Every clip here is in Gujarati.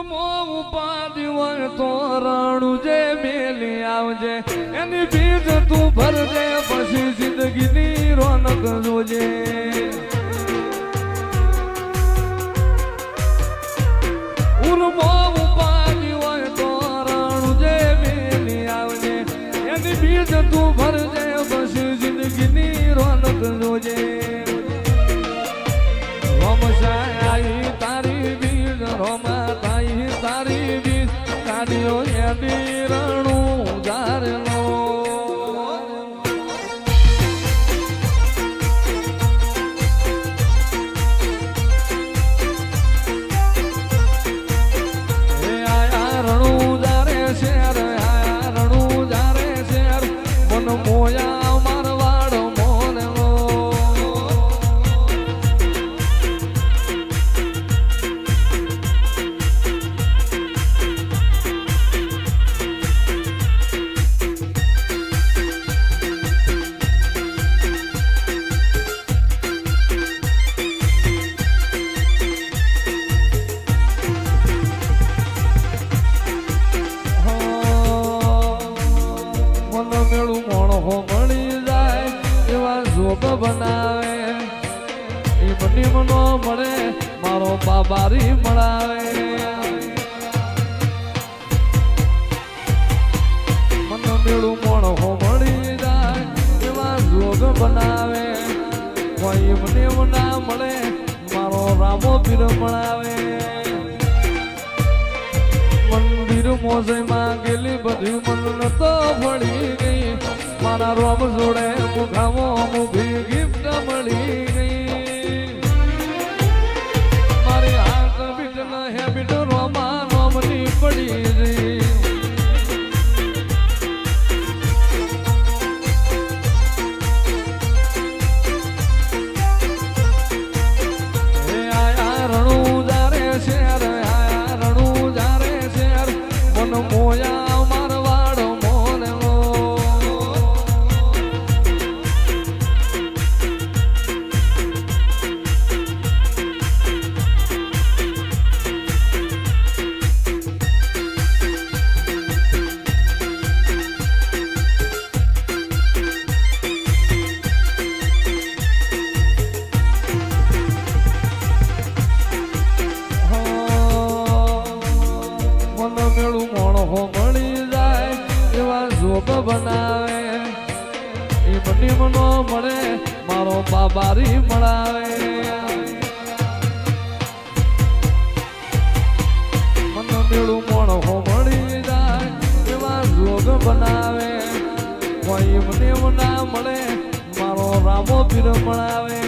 ઉપાડી હોય તો રણું જે મેલી આવજે એની બીજ તું ભરજે પછી જિંદગીની રોનક જોજે ઉર્મો ઉપાડી હોય તો રણું જે મેલી આવજે એની બીજ તું ભરજે પછી જિંદગીની રોનક જોજે રોમશાઈ તારી બીજ રોમા તાઈ તારી બીજ કાઢ્યો એની રણું ધારેલો આયા રણું ધારે શેર આયા રણું ધારે શેર મન મોયા મારવાડ મોનેલો બનાવે એ બની મનો મળે મારો બાબારી મળાવે મન મેળું મોણો મળી જાય એવા જોગ બનાવે કોઈ મને ના મળે મારો રામો પીર મળાવે મંદિર મોજમાં ગયેલી બધી મન તો ભળી ગઈ મારા રોમ જોડે મુખામો મુખી ગિફ્ટ મળી ગઈ મારી હાથ બીટ ન હેબિટ રોમા નોમની પડી ગઈ આયા રણું જારે શેર આયા રણું જારે શેર મન મોયા મારવાડ મોનેલો મેળું મોણો મળી જાય એવા જોગ બનાવે એ બની મનો મળે મારો બાબારી મળાવે મન મેળું મોણો મળી જાય એવા જોગ બનાવે કોઈ મને ના મળે મારો રામો પીર મળાવે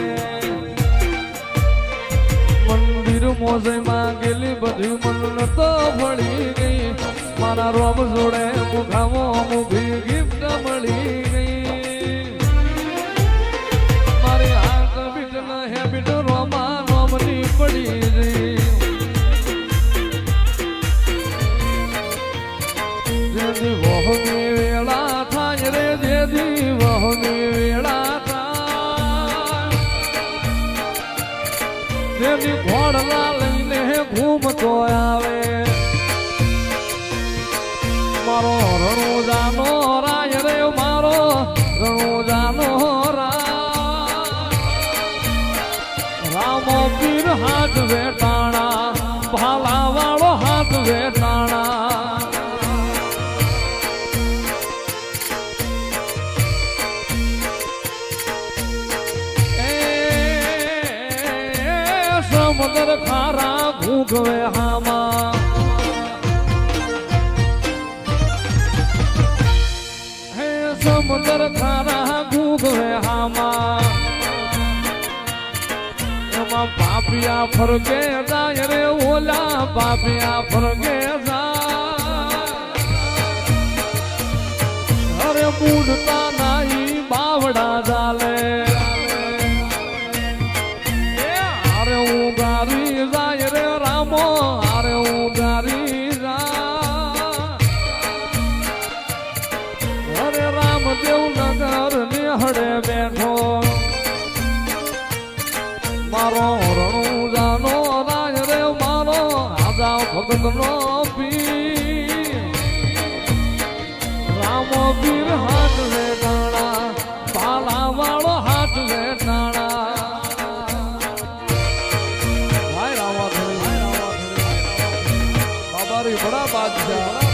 મંદિર મોજમાં ગયેલી બધી મન તો ભળી ગઈ મારા રોમ જોડે મુખામો મુખી ગિફ્ટ મળી ગઈ મારી હાથ બીટ ન હેબિટ રોમા નોમની પડી ગઈ જેથી વહની વેળા થાય રે જેથી વહની વેળા થાય જેથી ઘોડલા લઈને ઘૂમતો આવે મારો રણુજાનો રાય રે મારો રણુજાનો રામો પીર હાથ વેટાણા ભાલા વાળો હાથ વેટાણા સમુદ્ર ખારા ઘૂંઘવે હામાં સમુદ્ર ખારા ઘૂંઘવે હામાં એમાં પાપિયા ફરકે જાય રે ઓલા પાપિયા ફરકે જાય અરે મૂડતા નાઈ બાવડા ચાલે અરે ઉગારી જાય રે રામો અરે ઉગારી જાય અરે રામદેવ નગર નિહળે બેઠો મારો રણુજાનો રાજ રે મારો આજા ભગતનો પીર રામ પીર હાથ રે ટાણા પાલા વાળો હાથ રે ટાણા ભાઈ રામા બાબારી બડા બાદશાહ